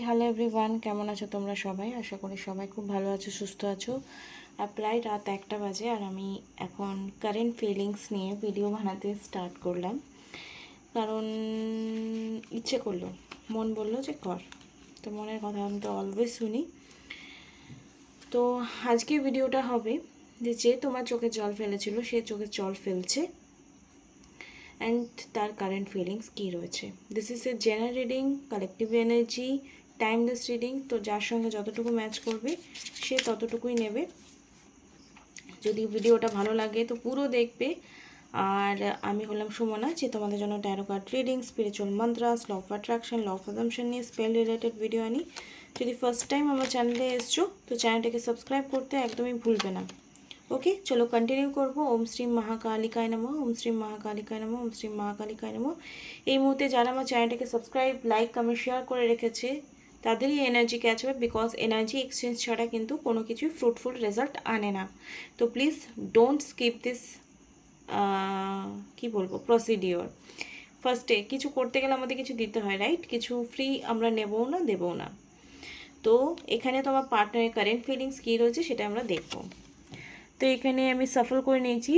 Hello everyone, কেমন আছো তোমরা সবাই? আশা করি সবাই খুব ভালো আছো, সুস্থ আছো। আর প্রায় রাত 1টা বাজে আর আমি এখন কারেন্ট ফিলিংস নিয়ে ভিডিও বানাতে স্টার্ট করলাম। কারণ ইচ্ছে করলো, মন বললো যে কর। তো মনের কথা আমি তো অলওয়েজ শুনি। তো আজকে ভিডিওটা হবে যে তোমার চোখে জল ফেলেছিল সে চোখে জল ফেলছে অ্যান্ড তার কারেন্ট ফিলিংস কী রয়েছে। This is a general reading, collective energy, timeless reading. তো যার সঙ্গে যতটুকু ম্যাচ করবে সে ততটুকুই নেবে। যদি ভিডিওটা ভালো লাগে তো পুরো দেখবে। আর আমি হলাম সুমনা, যে তোমাদের জন্য tarot card reading, spiritual mantras, law of attraction, law of assumption নিয়ে স্পেল রিলেটেড ভিডিও আনি। যদি ফার্স্ট টাইম আমার চ্যানেলে এসছো তো চ্যানেলটাকে সাবস্ক্রাইব করতে একদমই ভুলবে না। ওকে, চলো কন্টিনিউ করবো। ওম শ্রী মহাকালিকায় নমঃ, ওম শ্রী মহাকালিকায় নমঃ, ওম শ্রী মহাকালিকায় নমঃ। এই মুহূর্তে যারা আমার চ্যানেলটাকে সাবস্ক্রাইব, লাইক, কমেন্ট, শেয়ার করে রেখেছে তাদেরই এনার্জি ক্যাচ হবে, বিকজ এনার্জি এক্সচেঞ্জ ছাড়া কিন্তু কোনো কিছুই ফ্রুটফুল রেজাল্ট আনে না। তো প্লিজ ডোন্ট স্কিপ দিস কি বলবো প্রসিডিওর। ফার্স্টে কিছু করতে গেলে আমাদের কিছু দিতে হয়, রাইট? কিছু ফ্রি আমরা নেবও না, দেবও না। তো এখানে তোমার পার্টনারের কারেন্ট ফিলিংস কী রয়েছে সেটা আমরা দেখব। তো এখানে আমি সাফল করে নিয়েছি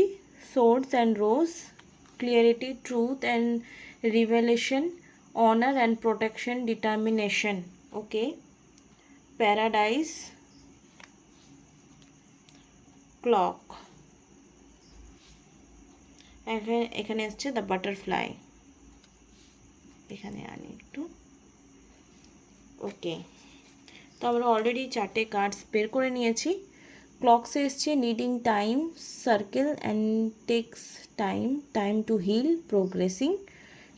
swords and rose, clarity, truth and revelation, honour and protection, determination, okay, paradise, clock, এখানে আসছে দ্য বাটারফ্লাই। এখানে আনি একটু, ওকে। তো আমরা অলরেডি 4টে কার্ডস বের করে নিয়েছি। ক্লকসে এসছে needing time, circle and takes time, time to heal, progressing,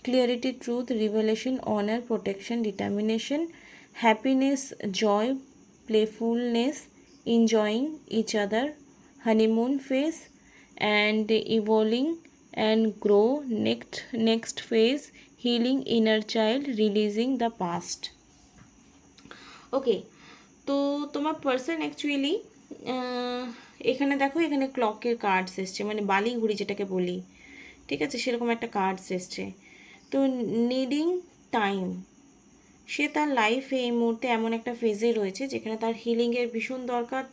clarity, truth, revelation, honour, protection, determination, happiness, joy, playfulness, enjoying each other, honeymoon phase, and evolving and grow, next phase, healing inner child, releasing the past. ওকে, তো তোমার person actually এখানে দেখো, এখানে ক্লকের cards এসছে, মানে বালি ঘুড়ি যেটাকে বলি, ঠিক আছে, সেরকম একটা কার্ডস এসছে। তো নিডিং টাইম, সে তার লাইফে এই মুহূর্তে এমন একটা ফেজে রয়েছে যেখানে তার হিলিংয়ের ভীষণ দরকার।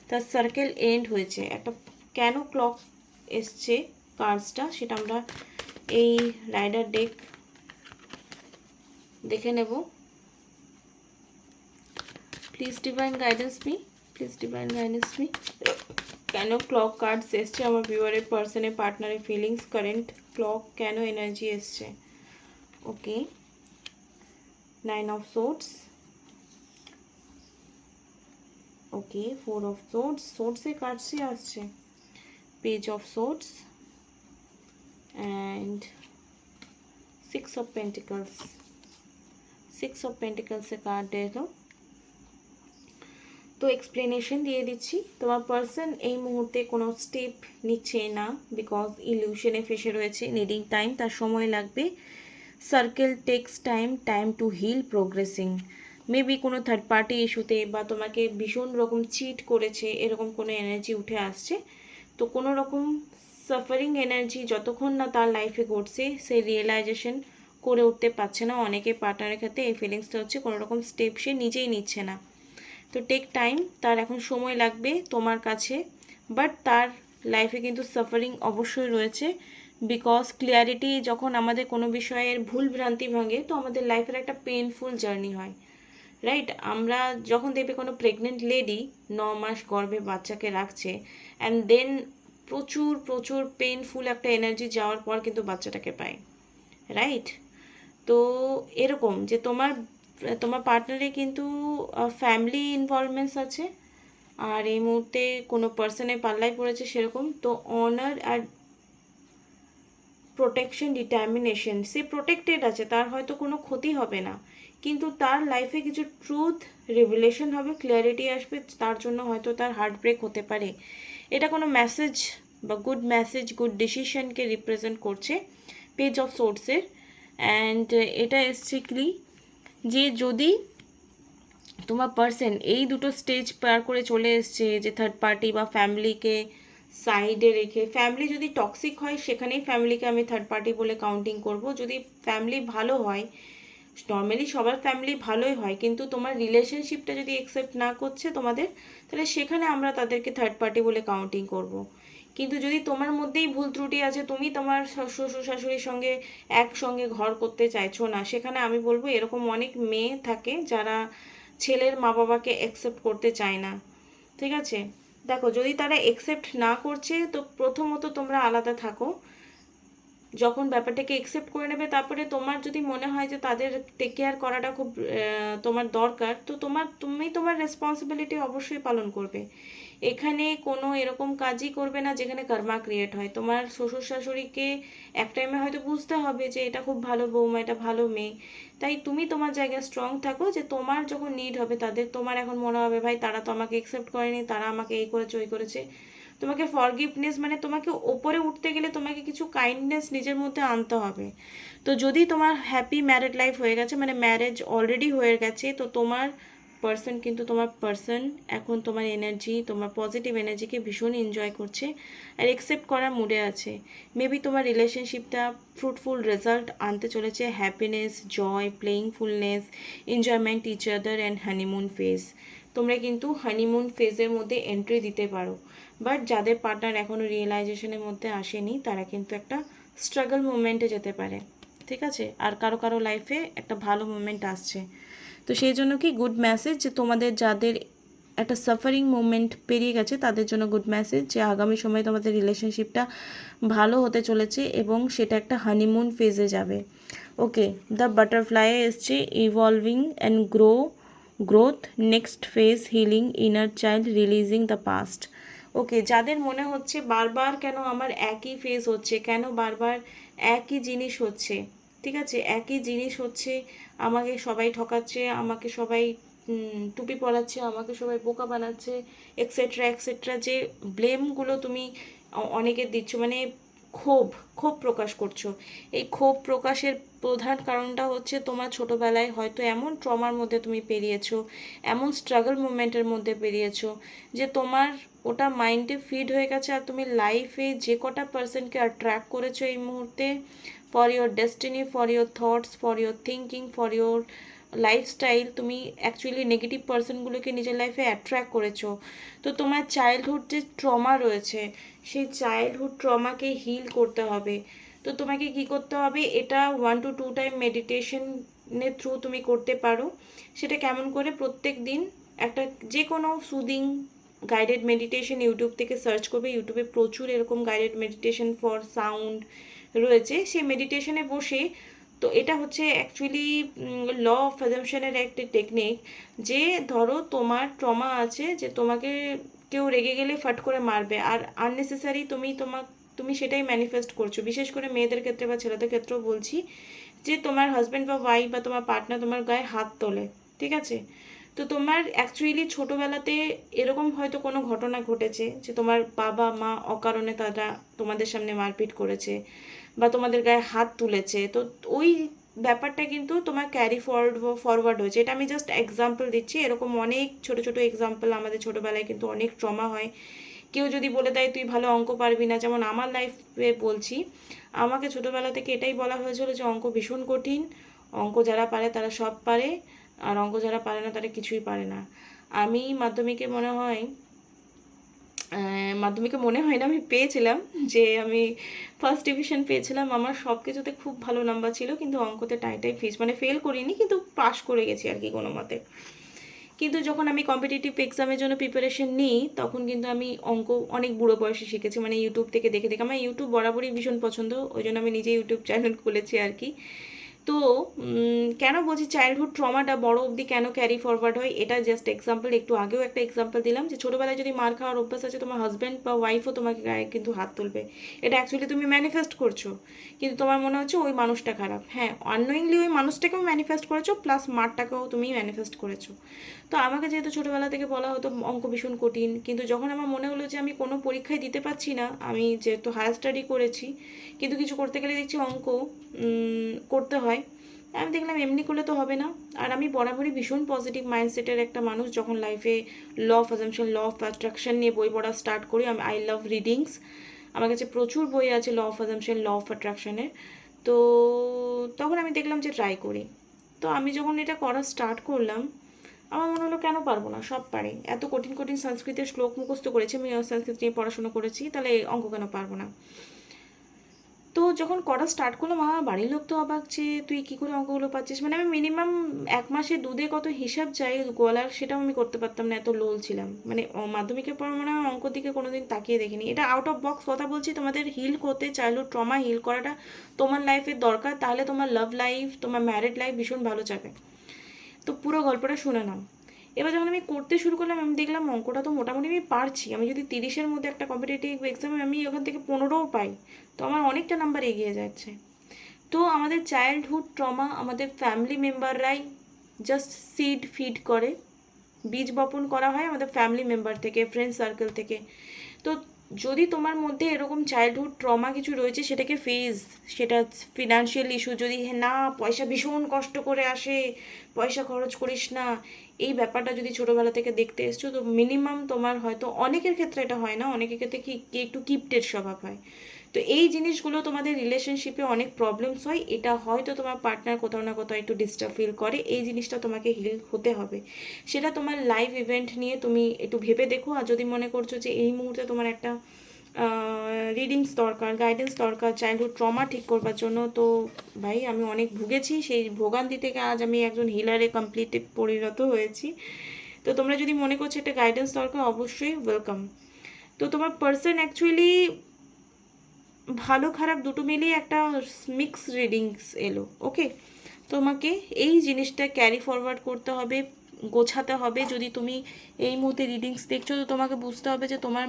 তার সার্কেল এন্ড হয়েছে একটা, কেন ক্লক এসছে কার্ডসটা সেটা আমরা এই রাইডার ডেক দেখে নেব। Please divine guidance me, please divine guidance me. কেন ক্লক কার্ডস এসছে আমার ভিউয়ারের পার্সনের পার্টনারের ফিলিংস, কারেন্ট ক্লক কেন এনার্জি এসছে। ওকে, 9 of swords, okay, 4 of swords, সোর্সে কার্ডসই আসছে, page of swords and 6 of pentacles, 6 of pentacles-এ কার্ড এলো। তো এক্সপ্লেনেশন দিয়ে দিচ্ছি, তোমার পার্সন এই মুহূর্তে কোনো স্টেপ নিচ্ছে না, বিকজ ইলিউশনে ফেসে রয়েছে। নিডিং টাইম, তার সময় লাগবে। Circle takes time, time to heal, progressing. Maybe কোনো থার্ড পার্টি ইস্যুতে বা তোমাকে ভীষণ রকম চিট করেছে, এরকম কোনো এনার্জি উঠে আসছে। তো কোনো রকম সাফারিং এনার্জি যতক্ষণ না তার লাইফে ঘটছে সে রিয়েলাইজেশন করে উঠতে পারছে না। অনেকে পার্টনারের ক্ষেত্রে এই ফিলিংসটা হচ্ছে, কোনো রকম স্টেপ সে নিজেই নিচ্ছে না। তো টেক টাইম, তার এখন সময় লাগবে তোমার কাছে, বাট তার লাইফে কিন্তু সাফারিং অবশ্যই রয়েছে। বিকজ ক্লিয়ারিটি, যখন আমাদের কোনো বিষয়ের ভুল ভ্রান্তি ভাঙে তো আমাদের লাইফের একটা পেইনফুল জার্নি হয়, রাইট? আমরা যখন দেখবে কোনো প্রেগনেন্ট লেডি 9 মাস গর্ভে বাচ্চাকে রাখছে অ্যান্ড দেন প্রচুর প্রচুর পেইনফুল একটা এনার্জি যাওয়ার পর কিন্তু বাচ্চাটাকে পায়, রাইট? তো এরকম যে তোমার তোমার পার্টনারে কিন্তু ফ্যামিলি ইনভলভমেন্টস আছে, আর এই মুহূর্তে কোনো পার্সনের পাল্লায় পড়েছে সেরকম। তো অনার আর প্রোটেকশন, ডিটারমিনেশন, সে প্রোটেক্টেড আছে, তার হয়তো কোনো ক্ষতি হবে না, কিন্তু তার লাইফে কিছু ট্রুথ রিভিলেশন হবে, ক্লিয়ারিটি আসবে, তার জন্য হয়তো তার হার্ট ব্রেক হতে পারে। এটা কোনো মেসেজ বা গুড মেসেজ, গুড ডিসিশনকে রিপ্রেজেন্ট করছে পেজ অফ সোর্সের। অ্যান্ড এটা এসছিকলি যে যদি তোমার পার্সন এই দুটো স্টেজ পার করে চলে এসছে, যে থার্ড পার্টি বা ফ্যামিলিকে সাইডে রেখে, ফ্যামিলি যদি টক্সিক হয় সেখানেই ফ্যামিলিকে আমি থার্ড পার্টি বলে কাউন্টিং করব। যদি ফ্যামিলি ভালো হয়, নর্মালি সবার ফ্যামিলি ভালোই হয়, কিন্তু তোমার রিলেশনশিপটা যদি অ্যাকসেপ্ট না করছে তোমাদের, তাহলে সেখানে আমরা তাদেরকে থার্ড পার্টি বলে কাউন্টিং করব। কিন্তু যদি তোমার মধ্যেই ভুল ত্রুটি আছে, তুমি তোমার শ্বশুর শাশুড়ির সঙ্গে একসঙ্গে ঘর করতে চাইছো না, সেখানে আমি বলবো এরকম অনেক মেয়ে থাকে যারা ছেলের মা বাবাকে অ্যাকসেপ্ট করতে চায় না। ঠিক আছে, দেখো যদি তারা অ্যাকসেপ্ট না করছে তো প্রথমত তোমরা আলাদা থাকো। যখন ব্যাপারটাকে একসেপ্ট করে নেবে, তারপরে তোমার যদি মনে হয় যে তাদের টেক কেয়ার করাটা খুব তোমার দরকার, তো তুমি তোমার রেসপন্সিবিলিটি অবশ্যই পালন করবে। এখানে কোনো এরকম কাজই করবে না যেখানে কর্মা ক্রিয়েট হয়। তোমার শ্বশুর শাশুড়িকে এক টাইমে হয়তো বুঝতে হবে যে এটা খুব ভালো বৌমা, এটা ভালো মেয়ে। তাই তুমি তোমার জায়গায় স্ট্রং থাকো, যে তোমার যখন নিড হবে তাদের, তোমার এখন মনে হবে ভাই তারা তো আমাকে একসেপ্ট করেনি, তারা আমাকে এই করেছে ওই করেছে, তোমাকে ফরগিভনেস মানে তোমাকে ওপরে উঠতে গেলে তোমাকে কিছু কাইন্ডনেস নিজের মধ্যে আনতে হবে। তো যদি তোমার হ্যাপি ম্যারিড লাইফ হয়ে গেছে, মানে ম্যারেজ অলরেডি হয়ে গেছে, তো তোমার পার্সন কিন্তু তোমার পার্সন এখন তোমার এনার্জি, তোমার পজিটিভ এনার্জিকে ভীষণ এনজয় করছে আর একসেপ্ট করার মুডে আছে। মেবি তোমার রিলেশনশিপটা ফ্রুটফুল রেজাল্ট আনতে চলেছে, happiness, joy, playfulness, enjoyment each other and honeymoon phase. তোমরা কিন্তু হানিমুন ফেজের মধ্যে এন্ট্রি দিতে পারো। বাট যাদের পার্টনার এখনও রিয়েলাইজেশনের মধ্যে আসেনি, তারা কিন্তু একটা স্ট্রাগল মুভমেন্টে যেতে পারে। ঠিক আছে, আর কারো কারো লাইফে একটা ভালো মুভমেন্ট আসছে। তো সেই জন্য কি গুড মেসেজ, যে তোমাদের যাদের একটা সাফারিং মুভমেন্ট পেরিয়ে গেছে তাদের জন্য গুড মেসেজ, যে আগামী সময়ে তোমাদের রিলেশনশিপটা ভালো হতে চলেছে এবং সেটা একটা হানিমুন ফেজে যাবে। ওকে, দ্য বাটারফ্লাই এসছে evolving and growth, next phase healing inner child, releasing the past. Okay, যাদের মনে হচ্ছে বারবার কেন আমার একই ফেজ হচ্ছে, কেন বারবার একই জিনিস হচ্ছে, ঠিক আছে, একই জিনিস হচ্ছে, আমাকে সবাই ঠকাচ্ছে, আমাকে সবাই টুপি পরাচ্ছে, আমাকে সবাই বোকা বানাচ্ছে, এক্সেট্রা এক্সেট্রা, যে ব্লেমগুলো তুমি অনেকে দিচ্ছ, মানে ক্ষোভ ক্ষোভ প্রকাশ করছো। এই ক্ষোভ প্রকাশের প্রধান কারণটা হচ্ছে তোমার ছোটোবেলায় হয়তো এমন ট্রমার মধ্যে তুমি পেরিয়েছো, এমন স্ট্রাগল মুভমেন্টের মধ্যে পেরিয়েছো, যে তোমার ওটা মাইন্ডে ফিড হয়ে গেছে। আর তুমি লাইফে যে কটা পার্সনকে অ্যাট্রাক্ট করেছো এই মুহূর্তে, for your destiny, for your thoughts, for your thinking, for your lifestyle, তুমি অ্যাকচুয়ালি নেগেটিভ পার্সনগুলোকে নিজের লাইফে অ্যাট্রাক্ট করেছো। তো তোমার চাইল্ডহুড যে ট্রমা রয়েছে, সেই চাইল্ডহুড ট্রমাকে হিল করতে হবে। তো তোমাকে কি করতে হবে, এটা 1 to 2 টাইম মেডিটেশনের থ্রু তুমি করতে পারো। সেটা কেমন করে, প্রত্যেক দিন একটা যে কোনো সুদিং গাইডেড মেডিটেশন ইউটিউব থেকে সার্চ করবে, ইউটিউবে প্রচুর এরকম গাইডেড মেডিটেশন ফর সাউন্ড রয়েছে, সেই মেডিটেশনে বসে। তো এটা হচ্ছে অ্যাকচুয়ালি ল অফ অ্যাজাম্পশনের একটা টেকনিক, যে ধরো তোমার ট্রমা আছে, যে তোমাকে কেউ রেগে গেলে ফট করে মারবে, আর আননেসেসারি তুমি সেটাই ম্যানিফেস্ট করছো। বিশেষ করে মেয়েদের ক্ষেত্রে বা ছেলেদের ক্ষেত্রেও বলছি, যে তোমার হাজব্যান্ড বা ওয়াইফ বা তোমার পার্টনার তোমার গায়ে হাত তোলে, ঠিক আছে। তো তোমার অ্যাকচুয়ালি ছোটোবেলাতে এরকম হয়তো কোনো ঘটনা ঘটেছে, যে তোমার বাবা মা অকারণে তারা তোমাদের সামনে মারপিট করেছে বা তোমাদের গায়ে হাত তুলেছে। তো ওই ব্যাপারটা কিন্তু তোমার ক্যারি ফরওয়ার্ড হয়েছে। এটা আমি জাস্ট এক্সাম্পল দিচ্ছি, এরকম অনেক ছোট ছোট এক্সাম্পল আমাদের ছোটোবেলায় কিন্তু অনেক ট্রমা হয়। কেউ যদি বলে দেয় তুই ভালো অঙ্ক পারবি না, যেমন আমার লাইফে বলছি, আমাকে ছোটোবেলা থেকে এটাই বলা হয়েছিল যে অঙ্ক ভীষণ কঠিন, অঙ্ক যারা পারে তারা সব পারে, আর অঙ্ক যারা পারে না তারা কিছুই পারে না। আমি মাধ্যমিকে মনে হয় না আমি পেয়েছিলাম, যে আমি ফার্স্ট ডিভিশন পেয়েছিলাম, আমার সব কিছুতে খুব ভালো নাম্বার ছিল, কিন্তু অঙ্কতে টাইটাই ফিস, মানে ফেল করিনি কিন্তু পাশ করে গেছি আর কি কোনো মতে। কিন্তু যখন আমি কম্পিটিটিভ এক্সামের জন্য প্রিপারেশন নিই, তখন কিন্তু আমি অঙ্ক অনেক বুড়ো বয়সে শিখেছি, মানে ইউটিউব থেকে দেখে দেখে। আমার ইউটিউব বরাবরই ভীষণ পছন্দ, ওই জন্য আমি নিজে ইউটিউব চ্যানেল খুলেছি আর কি। তো কেন বলছি চাইল্ডহুড ট্রমাটা বড় অবধি কেন ক্যারি ফরওয়ার্ড হয়, এটা জাস্ট এক্সাম্পল। একটু আগেও একটা এক্সাম্পল দিলাম, যে ছোটোবেলায় যদি মার খাওয়ার অভ্যাস আছে, তোমার হাজব্যান্ড বা ওয়াইফও তোমাকে গায়ে কিন্তু হাত তুলবে। এটা অ্যাকচুয়ালি তুমি ম্যানিফেস্ট করছো, কিন্তু তোমার মনে হচ্ছে ওই মানুষটা খারাপ। হ্যাঁ, আননোয়িংলি ওই মানুষটাকেও ম্যানিফেস্ট করেছো, প্লাস মারটাকেও তুমি ম্যানিফেস্ট করেছো। তো আমাকে যেহেতু ছোটোবেলা থেকে বলা হতো অঙ্ক ভীষণ কঠিন, কিন্তু যখন আমার মনে হলো যে আমি কোনো পরীক্ষায় দিতে পারছি না, আমি যেহেতু হায়ার স্টাডি করেছি, কিন্তু কিছু করতে গেলে দেখছি অঙ্ক করতে হয়, আমি দেখলাম এমনি করলে তো হবে না। আর আমি বরাবরই ভীষণ পজিটিভ মাইন্ডসেটের একটা মানুষ। যখন লাইফে law of assumption, law of attraction নিয়ে বই পড়া স্টার্ট করি, আই লাভ রিডিংস, আমার কাছে প্রচুর বই আছে law of assumption, law of অ্যাট্রাকশনের। তো তখন আমি দেখলাম যে ট্রাই করি। তো আমি যখন এটা করা স্টার্ট করলাম, আমার মনে হলো কেন পারবো না, সব পারি। এত কঠিন কঠিন সংস্কৃতের শ্লোক মুখস্থ করেছি, আমি সংস্কৃত নিয়ে পড়াশোনা করেছি, তাহলে অঙ্ক কেন পারবো না। তো যখন করা স্টার্ট করলাম, আমার বাড়ির লোক তো অবাক যে তুই কী করে অঙ্কগুলো পাচ্ছিস। মানে আমি মিনিমাম 1 মাসে দুধে কত হিসাব চাই গলার, সেটাও আমি করতে পারতাম না, এত লোল ছিলাম। মানে মাধ্যমিকের পর মানে আমি অঙ্ক দিকে কোনোদিন তাকিয়ে দেখিনি। এটা আউট অফ বক্স কথা বলছি, তোমাদের হিল করতে, চাইল্ডহুড ট্রমা হিল করাটা তোমার লাইফের দরকার, তাহলে তোমার লাভ লাইফ, তোমার ম্যারিড লাইফ ভীষণ ভালো যাবে। তো পুরো গল্পটা শুনে নাও। এবার যখন আমি করতে শুরু করলাম, আমি দেখলাম অঙ্কটা তো মোটামুটি আমি পারছি। আমি যদি 30-এর মধ্যে একটা কম্পিটিটিভ এক্সামে আমি ওখান থেকে 15ও পাই, তো আমার অনেকটা নাম্বার এগিয়ে যাচ্ছে। তো আমাদের চাইল্ডহুড ট্রমা আমাদের ফ্যামিলি মেম্বাররাই জাস্ট সিড ফিড করে, বীজ বপন করা হয় আমাদের ফ্যামিলি মেম্বার থেকে, ফ্রেন্ড সার্কেল থেকে। তো যদি তোমার মধ্যে এরকম চাইল্ডহুড ট্রমা কিছু রয়েছে, সেটাকে ফেস, সেটা ফিনান্সিয়াল ইস্যু, যদি না পয়সা ভীষণ কষ্ট করে আসে, পয়সা খরচ করিস না, এই ব্যাপারটা যদি ছোটোবেলা থেকে দেখতে এসছো, তো মিনিমাম তোমার হয়তো, অনেকের ক্ষেত্রে এটা হয় না, অনেকের ক্ষেত্রে কি একটু কিপটেড স্বভাব হয়। তো এই জিনিসগুলো তোমাদের রিলেশনশিপে অনেক প্রবলেমস হয়, এটা হয়তো তোমার পার্টনার কোথাও না কোথাও একটু ডিস্টার্ব ফিল করে, এই জিনিসটা তোমাকে হিল হতে হবে। সেটা তোমার লাইভ ইভেন্ট নিয়ে তুমি একটু ভেবে দেখো। আর যদি মনে করছো যে এই মুহূর্তে তোমার একটা রিডিংস দরকার, গাইডেন্স দরকার চাইল্ডহুড ট্রমা ঠিক করবার জন্য, তো ভাই আমি অনেক ভুগেছি, সেই ভোগান্তি থেকে আজ আমি একজন হিলারে কমপ্লিটে পরিণত হয়েছি। তো তোমরা যদি মনে করছো একটা গাইডেন্স দরকার, অবশ্যই ওয়েলকাম। তো তোমার পার্সন অ্যাকচুয়ালি ভালো খারাপ দুটো মিলিয়ে একটা মিক্স রিডিংস এলো। ওকে, তোমাকে এই জিনিসটা ক্যারি ফরওয়ার্ড করতে হবে, গোছাতে হবে। যদি তুমি এই মুহূর্তে রিডিংস দেখছো, তো তোমাকে বুঝতে হবে যে তোমার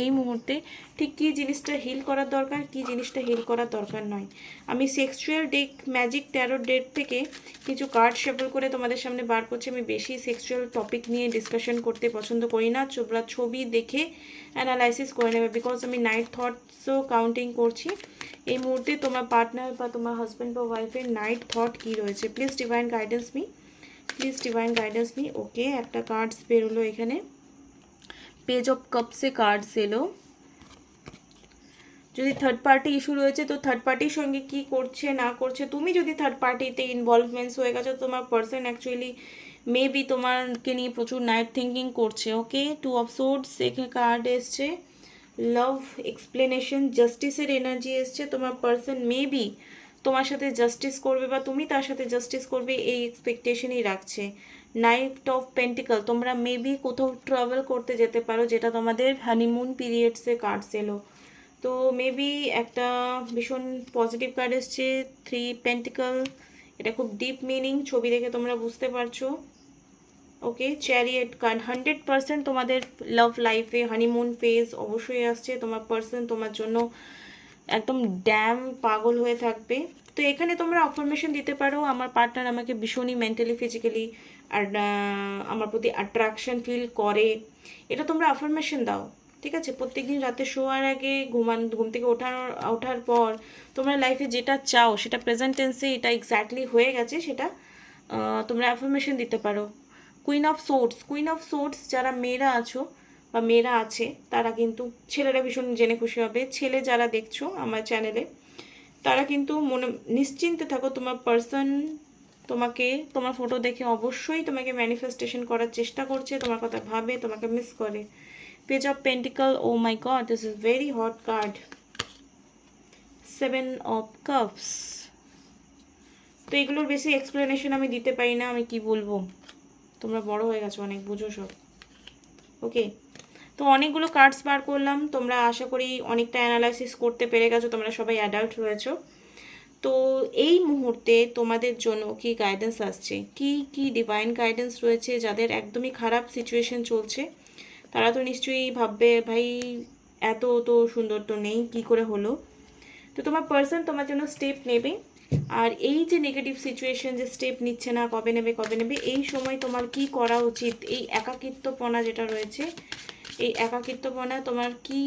এই মুহূর্তে ঠিক কী জিনিসটা হিল করার দরকার, কী জিনিসটা হিল করার দরকার নয়। আমি sexual deck magic tarot deck থেকে কিছু কার্ড শেফল করে তোমাদের সামনে বার করছি। আমি বেশি সেক্সুয়াল টপিক নিয়ে ডিসকাশন করতে পছন্দ করি না, তোমরা ছবি দেখে অ্যানালাইসিস করে নেবে, বিকজ আমি নাইট থটসও কাউন্টিং করছি। এই মুহূর্তে তোমার পার্টনার বা তোমার হাজব্যান্ড বা ওয়াইফের নাইট থট কী রয়েছে। Please divine guidance me, please divine guidance me. Okay, একটা কার্ডস বেরোলো এখানে, পেজ অফ কাপসে কার্ডস এলো। যদি থার্ড পার্টি ইস্যু রয়েছে, তো থার্ড পার্টির সঙ্গে কি করছে না করছে, তুমি যদি থার্ড পার্টিতে ইনভলভমেন্টস হয়ে গেছো, তোমার পার্সন অ্যাকচুয়ালি মেবি তোমাকে নিয়ে প্রচুর নাইট থিঙ্কিং করছে। ওকে, 2 অফ সোর্ডস এখানে কার্ড এসছে, লাভ এক্সপ্লেনেশন, জাস্টিসের এনার্জি এসছে। তোমার পার্সন মেবি তোমার সাথে জাস্টিস করবে বা তুমি তার সাথে জাস্টিস করবে, এই এক্সপেকটেশনই রাখছে। নাইট অফ পেন্টিকল, তোমরা মেবি কোথাও ট্রাভেল করতে যেতে পারো, যেটা তোমাদের হানিমুন পিরিয়ডসে কার্ডস এলো। তো মেবি একটা ভীষণ পজিটিভ কার্ড এসছে, 3 পেন্টিকল। এটা খুব ডিপ মিনিং, ছবি দেখে তোমরা বুঝতে পারছো। ওকে, চ্যারিয়েট কার্ড, 100% তোমাদের লাভ লাইফে হানিমুন ফেজ অবশ্যই আসছে। তোমার পার্সন তোমার জন্য একদম ড্যাম পাগল হয়ে থাকবে। তো এখানে তোমরা অফার্মেশন দিতে পারো, আমার পার্টনার আমাকে ভীষণই মেন্টালি ফিজিক্যালি আর আমার প্রতি অ্যাট্রাকশন ফিল করে, এটা তোমরা অফার্মেশন দাও। ঠিক আছে, প্রত্যেকদিন রাতে শোয়ার আগে, ঘুম থেকে ওঠার পর তোমরা লাইফে যেটা চাও সেটা প্রেজেন্ট টেন্সে এটা এক্স্যাক্টলি হয়ে গেছে, সেটা তোমরা অ্যাফার্মেশন দিতে পারো। Queen of swords, queen of swords যারা মেয়েরা আছো বা মেয়েরা আছে, তারা কিন্তু, ছেলেরা ভীষণ জেনে খুশি হবে, ছেলে যারা দেখছো আমার চ্যানেলে, তারা কিন্তু মনে নিশ্চিন্তে থাকো, তোমার পার্সন তোমাকে, তোমার ফটো দেখে অবশ্যই তোমাকে ম্যানিফেস্টেশন করার চেষ্টা করছে, তোমার কথা ভাবে, তোমাকে মিস করে। Page of pentacle, oh my god, this is very hot card. 7 of cups. তো এগুলোর বেশি এক্সপ্লেনেশন আমি দিতে পারি না, আমি কি বলবো, তোমরা বড় হয়ে গেছো অনেক, বুঝো সব। ওকে, তো অনেকগুলো কার্ডস বার করলাম, তোমরা আশা করি অনেকটা অ্যানালাইসিস করতে পেরে গেছো, তোমরা সবাই অ্যাডাল্ট হয়েছো। তো এই মুহূর্তে তোমাদের জন্য কি গাইডেন্স আসছে, কি ডিভাইন গাইডেন্স রয়েছে, যাদের একদমই খারাপ সিচুয়েশন চলছে, তারা তো নিশ্চয়ই ভাববে ভাই এত তো সুন্দর তো নেই, কি করে হলো। তো তোমার পার্সন তোমার জন্য স্টেপ নেবে। আর এই যে নেগেটিভ সিচুয়েশন, যে স্টেপ নিচ্ছে না, কবে নেবে, এই সময় তোমার কি করা উচিত, এই একাকিত্বপনা যেটা রয়েছে, এই একাকিত্বপনা তোমার কি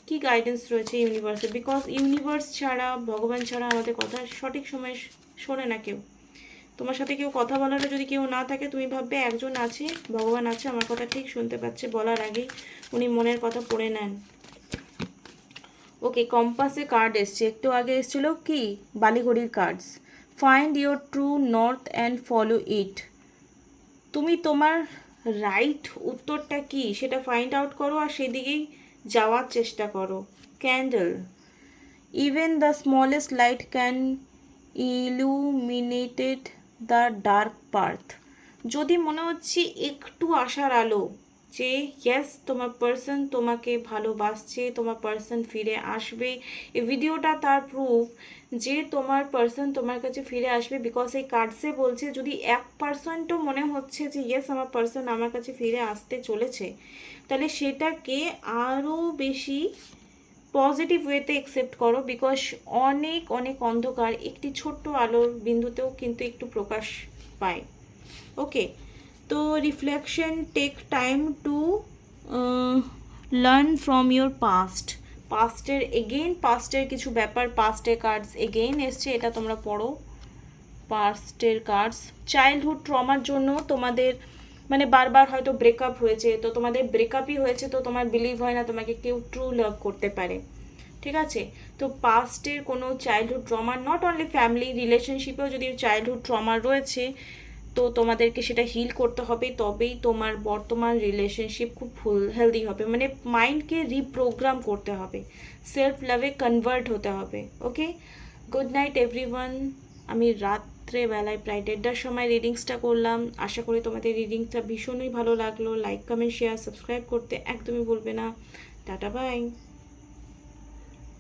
কি গাইডেন্স রয়েছে ইউনিভার্সে, বিকজ ইউনিভার্স ছাড়া, ভগবান ছাড়া আমাদের কথা সঠিক সময় শোনে না কেউ। তোমার সাথে কেউ কথা বলারও যদি কেউ না থাকে, তুমি ভাববে একজন আছে, ভগবান আছে, আমার কথা ঠিক শুনতে পাচ্ছে, বলার আগেই উনি মনের কথা পড়ে নেন। ওকে, কম্পাসে কার্ড এসছে, একটু আগে এসেছিল কি বালিঘড়ির cards, find your true north and follow it. তুমি তোমার রাইট উত্তরটা কি সেটা ফাইন্ড আউট করো আর সেদিকেই যাওয়ার চেষ্টা করো। Candle, even the smallest light can illuminated the dark Partha. যদি মনে হচ্ছে একটু আশার আলো যে ইয়েস তোমার পার্সন তোমাকে ভালোবাসছে, তোমার পার্সন ফিরে আসবে, এই ভিডিওটা তার প্রুফ যে তোমার পার্সন তোমার কাছে ফিরে আসবে। বিকজ এই কার্ডসে বলছে যদি 1% মনে হচ্ছে যে ইয়েস আমার পার্সন আমার কাছে ফিরে আসতে চলেছে, তাহলে সেটাকে আরও বেশি পজিটিভ ওয়েতে অ্যাকসেপ্ট করো। বিকজ অনেক অনেক অন্ধকার একটি ছোট্ট আলোর বিন্দুতেও কিন্তু একটু প্রকাশ পায়। ওকে, তো reflection, take time to learn from your পাস্টের পাস্টের কিছু ব্যাপার, পাস্টের কার্ডস এগেইন এসছে, এটা তোমরা পড়ো। পাস্টের কার্ডস, চাইল্ডহুড ট্রমার জন্য তোমাদের মানে বারবার হয়তো ব্রেকআপ হয়েছে, তো তোমাদের ব্রেকআপই হয়েছে, তো তোমার বিলিভ হয় না তোমাকে কেউ ট্রু লাভ করতে পারে। ঠিক আছে, তো পাস্টের কোনো চাইল্ডহুড ট্রমার, নট অনলি ফ্যামিলি রিলেশনশিপেও যদি চাইল্ডহুড ট্রমার রয়েছে তো তোমাদেরকে সেটা হিল করতে হবে, তবেই তোমার বর্তমান রিলেশনশিপ খুব হেলদি হবে। মানে মাইন্ডকে রিপ্রোগ্রাম করতে হবে, সেলফ লাভে কনভার্ট হতে হবে। ওকে, গুড নাইট এভরিওয়ান। আমি রাত্রেবেলায় প্রায় 1:30টার সময় রিডিংসটা করলাম। আশা করি তোমাদের রিডিংসটা ভীষণই ভালো লাগলো। লাইক, কমেন্ট, শেয়ার, সাবস্ক্রাইব করতে একদমই ভুলবে না। Tata, by.